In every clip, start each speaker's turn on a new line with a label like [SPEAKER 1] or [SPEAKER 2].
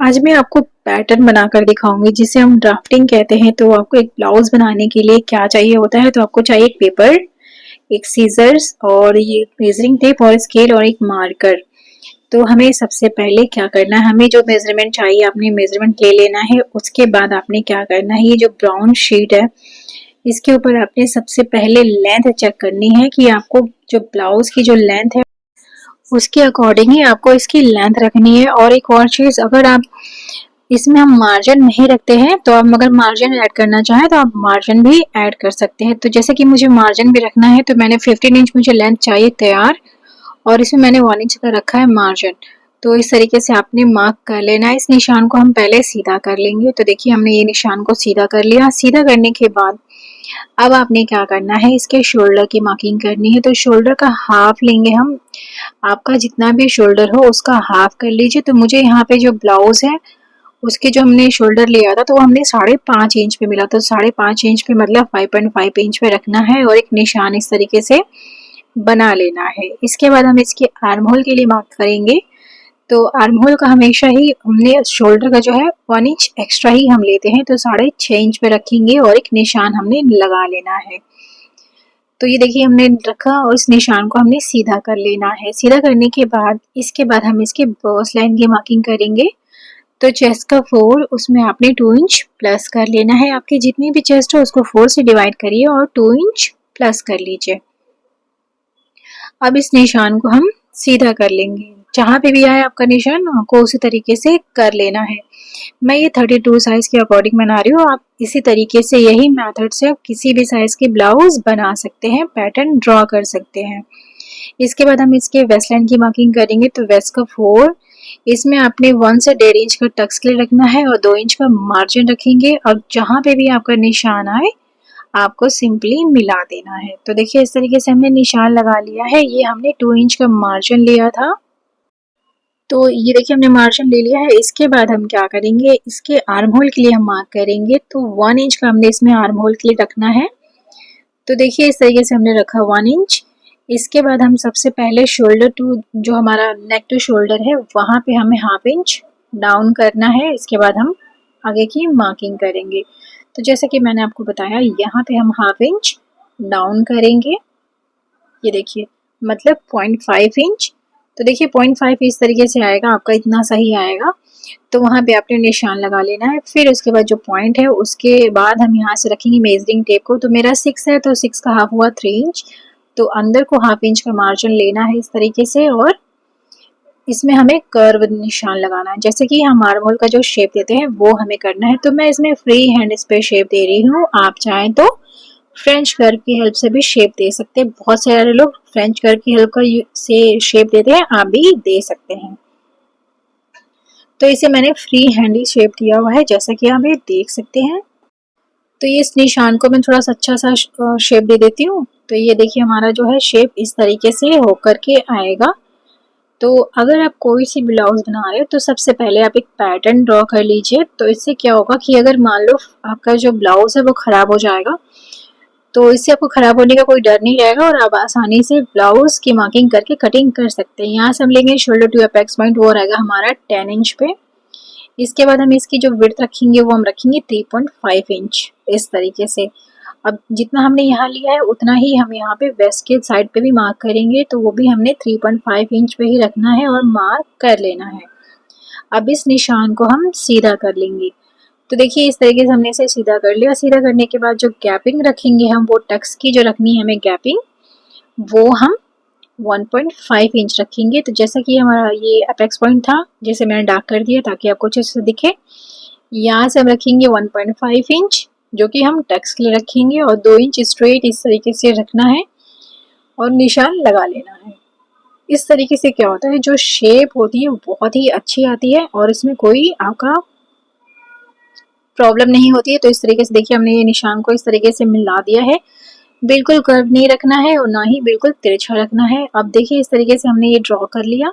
[SPEAKER 1] आज मैं आपको पैटर्न बनाकर दिखाऊंगी जिसे हम ड्राफ्टिंग कहते हैं। तो आपको एक ब्लाउज बनाने के लिए क्या चाहिए होता है, तो आपको चाहिए एक पेपर, एक सीजर्स और ये मेजरिंग टेप और स्केल और एक मार्कर। तो हमें सबसे पहले क्या करना है, हमें जो मेजरमेंट चाहिए आपने मेजरमेंट ले लेना है। उसके बाद आपने क्या करना है, ये जो ब्राउन शीट है इसके ऊपर आपने सबसे पहले लेंथ चेक करनी है कि आपको जो ब्लाउज की जो लेंथ है उसके अकॉर्डिंग ही आपको इसकी लेंथ रखनी है। और एक और चीज, अगर आप इसमें हम मार्जिन नहीं रखते हैं तो आप अगर मार्जिन ऐड करना चाहें तो आप मार्जिन भी ऐड कर सकते हैं। तो जैसे कि मुझे मार्जिन भी रखना है तो मैंने 15 इंच मुझे लेंथ चाहिए तैयार, और इसमें मैंने 1 इंच का रखा है मार्जिन। तो इस तरीके से आपने मार्क कर लेना है। इस निशान को हम पहले सीधा कर लेंगे। तो देखिए हमने ये निशान को सीधा कर लिया। सीधा करने के बाद अब आपने क्या करना है, इसके शोल्डर की मार्किंग करनी है। तो शोल्डर का हाफ लेंगे हम, आपका जितना भी शोल्डर हो उसका हाफ कर लीजिए। तो मुझे यहाँ पे जो ब्लाउज है उसके जो हमने शोल्डर लिया था तो वो हमने 5.5 इंच पे मिला। तो 5.5 इंच पे मतलब 5.5 इंच पे रखना है और एक निशान इस तरीके से बना लेना है। इसके बाद हम इसके आर्म होल के लिए मार्क करेंगे। तो आर्म होल का हमेशा ही हमने शोल्डर का जो है 1 इंच एक्स्ट्रा ही हम लेते हैं। तो 6.5 इंच पे रखेंगे और एक निशान हमने लगा लेना है। तो ये देखिए हमने रखा और इस निशान को हमने सीधा कर लेना है। सीधा करने के बाद इसके बाद हम इसके बॉस लाइन की मार्किंग करेंगे। तो चेस्ट का 4 उसमें आपने 2 इंच प्लस कर लेना है। आपकी जितनी भी चेस्ट हो उसको 4 से डिवाइड करिए और 2 इंच प्लस कर लीजिए। अब इस निशान को हम सीधा कर लेंगे। जहाँ पे भी आए आपका निशान आपको उसी तरीके से कर लेना है। मैं ये 32 साइज के अकॉर्डिंग बना रही हूँ। आप इसी तरीके से यही मेथड से आप किसी भी साइज के ब्लाउज बना सकते हैं, पैटर्न ड्रॉ कर सकते हैं। इसके बाद हम इसके वेस्ट लाइन की मार्किंग करेंगे। तो वेस्ट का 4 इसमें आपने 1 से 1.5 इंच का टक्स के लिए रखना है और 2 इंच का मार्जिन रखेंगे। और जहाँ पे भी आपका निशान आए आपको सिंपली मिला देना है। तो देखिए इस तरीके से हमने निशान लगा लिया है। ये हमने 2 इंच का मार्जिन लिया था। तो ये देखिए हमने मार्जिन ले लिया है। इसके बाद हम क्या करेंगे, इसके आर्म होल के लिए हम मार्क करेंगे। तो 1 इंच का हमने इसमें आर्म होल के लिए रखना है। तो देखिए इस तरीके से हमने रखा 1 इंच। इसके बाद हम सबसे पहले शोल्डर टू जो हमारा नेक टू शोल्डर है वहाँ पे हमें हाफ इंच डाउन करना है। इसके बाद हम आगे की मार्किंग करेंगे। तो जैसे कि मैंने आपको बताया यहाँ पे हम हाफ इंच डाउन करेंगे। ये देखिए मतलब 0.5 इंच। तो देखिए 0.5 इस तरीके से आएगा, आपका इतना सही आएगा। तो वहाँ पे आपने निशान लगा लेना है। फिर उसके बाद जो पॉइंट है उसके बाद हम यहाँ से रखेंगे मेजरिंग टेप को। तो मेरा 6 है तो 6 का हाफ हुआ 3 इंच। तो अंदर को हाफ इंच का मार्जिन लेना है इस तरीके से और इसमें हमें कर्व निशान लगाना है। जैसे कि हम आर्म होल का जो शेप देते हैं वो हमें करना है। तो मैं इसमें फ्री हैंड इस पे शेप दे रही हूँ। आप चाहें तो फ्रेंच कर्व की हेल्प से भी शेप दे सकते हैं। बहुत सारे लोग फ्रेंच कर्व की हेल्प से शेप देते हैं, आप भी दे सकते हैं। तो इसे मैंने फ्री हैंडी शेप दिया हुआ है जैसा कि आप ये देख सकते हैं। तो ये इस निशान को मैं थोड़ा सा अच्छा सा शेप दे देती हूँ। तो ये देखिए हमारा जो है शेप इस तरीके से होकर के आएगा। तो अगर आप कोई सी ब्लाउज बना रहे हो तो सबसे पहले आप एक पैटर्न ड्रॉ कर लीजिए। तो इससे क्या होगा कि अगर मान लो आपका जो ब्लाउज है वो खराब हो जाएगा तो इससे आपको खराब होने का कोई डर नहीं रहेगा और आप आसानी से ब्लाउज की मार्किंग करके कटिंग कर सकते हैं। यहाँ से हम लेंगे शोल्डर टू अपेक्स पॉइंट, वो रहेगा हमारा 10 इंच पे। इसके बाद हम इसकी जो विड्थ रखेंगे वो हम रखेंगे 3.5 इंच इस तरीके से। अब जितना हमने यहाँ लिया है उतना ही हम यहाँ पे वेस्ट के साइड पे भी मार्क करेंगे। तो वो भी हमने 3.5 इंच पे ही रखना है और मार्क कर लेना है। अब इस निशान को हम सीधा कर लेंगे। तो देखिए इस तरीके से हमने इसे सीधा कर लिया। सीधा करने के बाद जो गैपिंग रखेंगे हम, वो टक्स की जो रखनी है हमें गैपिंग, वो हम 1.5 इंच रखेंगे। तो जैसा कि हमारा ये अपेक्स पॉइंट था जिसे मैंने डार्क कर दिया ताकि आपको अच्छे से दिखे, यहाँ से हम रखेंगे 1.5 इंच जो कि हम टक्स के लिए रखेंगे और 2 इंच स्ट्रेट इस तरीके से रखना है और निशान लगा लेना है। इस तरीके से क्या होता है, जो शेप होती है वो बहुत ही अच्छी आती है और इसमें कोई आपका प्रॉब्लम नहीं होती है। तो इस तरीके से देखिए हमने ये निशान को इस तरीके से मिला दिया है। बिल्कुल कर्व नहीं रखना है और ना ही बिल्कुल तिरछा रखना है। अब देखिए इस तरीके से हमने ये ड्रॉ कर लिया।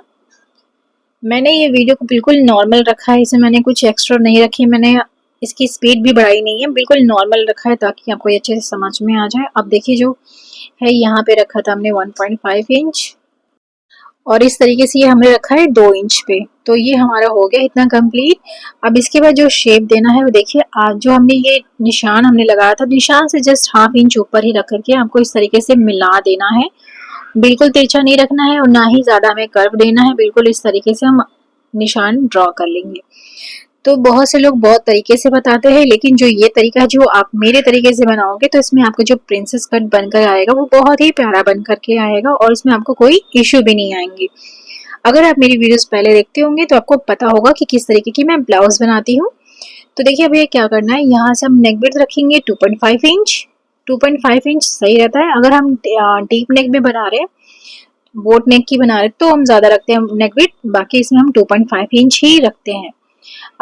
[SPEAKER 1] मैंने ये वीडियो को बिल्कुल नॉर्मल रखा है, इसमें मैंने कुछ एक्स्ट्रा नहीं रखी, मैंने इसकी स्पीड भी बढ़ाई नहीं है, बिल्कुल नॉर्मल रखा है ताकि आपको ये अच्छे से समझ में आ जाए। अब देखिए जो है यहाँ पे रखा था हमने 1.5 इंच और इस तरीके से ये हमने रखा है 2 इंच पे। तो ये हमारा हो गया इतना कंप्लीट। अब इसके बाद जो शेप देना है वो देखिए, आज जो हमने ये निशान हमने लगाया था, निशान से जस्ट 1/2 इंच ऊपर ही रख करके आपको इस तरीके से मिला देना है। बिल्कुल तिरछा नहीं रखना है और ना ही ज्यादा हमें कर्व देना है, बिल्कुल इस तरीके से हम निशान ड्रॉ कर लेंगे। तो बहुत से लोग बहुत तरीके से बताते हैं, लेकिन जो ये तरीका है जो आप मेरे तरीके से बनाओगे तो इसमें आपका जो प्रिंसेस कट बनकर आएगा वो बहुत ही प्यारा बन करके आएगा और इसमें आपको कोई इश्यू भी नहीं आएंगे। अगर आप मेरी वीडियोस पहले देखते होंगे तो आपको पता होगा कि किस तरीके की मैं ब्लाउज बनाती हूँ। तो देखिए अभी क्या करना है, यहाँ से हम नेक विड्थ रखेंगे 2.5 इंच। 2.5 इंच सही रहता है। अगर हम डीप नेक में बना रहे हैं, बोट नेक की बना रहे हैं, तो हम ज्यादा रखते हैं नेक विड्थ, बाकी इसमें हम 2.5 इंच ही रखते हैं।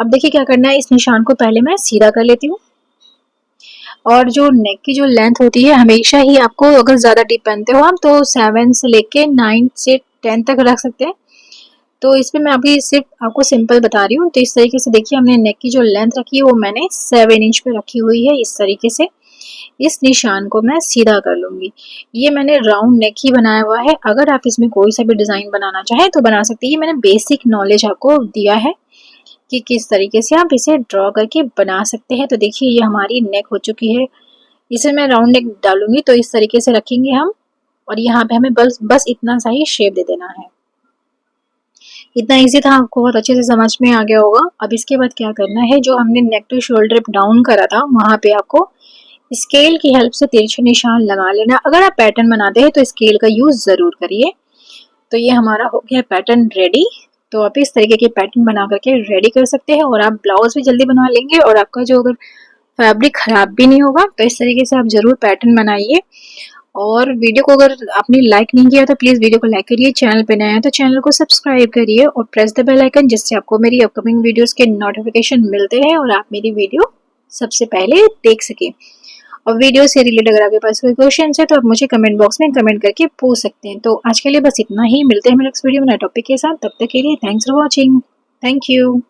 [SPEAKER 1] अब देखिए क्या करना है, इस निशान को पहले मैं सीधा कर लेती हूँ। और जो नेक की जो लेंथ होती है हमेशा ही आपको, अगर ज्यादा डीप पहनते हो आप तो 7 से लेके 9 से 10 तक रख सकते हैं। तो इस पे मैं अभी सिर्फ आपको सिंपल बता रही हूँ। तो इस तरीके से देखिए हमने नेक की जो लेंथ रखी है वो मैंने 7 इंच पे रखी हुई है। इस तरीके से इस निशान को मैं सीधा कर लूंगी। ये मैंने राउंड नेक ही बनाया हुआ है, अगर आप इसमें कोई सा भी डिजाइन बनाना चाहे तो बना सकते हैं। ये मैंने बेसिक नॉलेज आपको दिया है कि किस तरीके से आप इसे ड्रॉ करके बना सकते हैं। तो देखिए ये हमारी नेक हो चुकी है। इसे मैं राउंड नेक डालूंगी तो इस तरीके से रखेंगे हम, और यहाँ पे हमें बस इतना सा ही शेप दे देना है। इतना इजी था, आपको बहुत अच्छे से समझ में आ गया होगा। अब इसके बाद क्या करना है, जो हमने नेक टू शोल्डर डाउन करा था वहां पे आपको स्केल की हेल्प से तिरछे निशान लगा लेना। अगर आप पैटर्न बनाते हैं तो स्केल का यूज जरूर करिए। तो ये हमारा हो गया पैटर्न रेडी। तो आप इस तरीके के पैटर्न बना करके रेडी कर सकते हैं और आप ब्लाउज भी जल्दी बनवा लेंगे और आपका जो अगर फैब्रिक खराब भी नहीं होगा। तो इस तरीके से आप जरूर पैटर्न बनाइए। और वीडियो को अगर आपने लाइक नहीं किया तो प्लीज वीडियो को लाइक करिए, चैनल पे नया है तो चैनल को सब्सक्राइब करिए और प्रेस द बेल आइकन, जिससे आपको मेरी अपकमिंग वीडियोस के नोटिफिकेशन मिलते हैं और आप मेरी वीडियो सबसे पहले देख सके। और वीडियो से रिलेटेड अगर आपके पास कोई क्वेश्चन है तो आप मुझे कमेंट बॉक्स में कमेंट करके पूछ सकते हैं। तो आज के लिए बस इतना ही, मिलते हैं नेक्स्ट वीडियो में नए टॉपिक के साथ। तब तक के लिए thanks for watching. Thank you.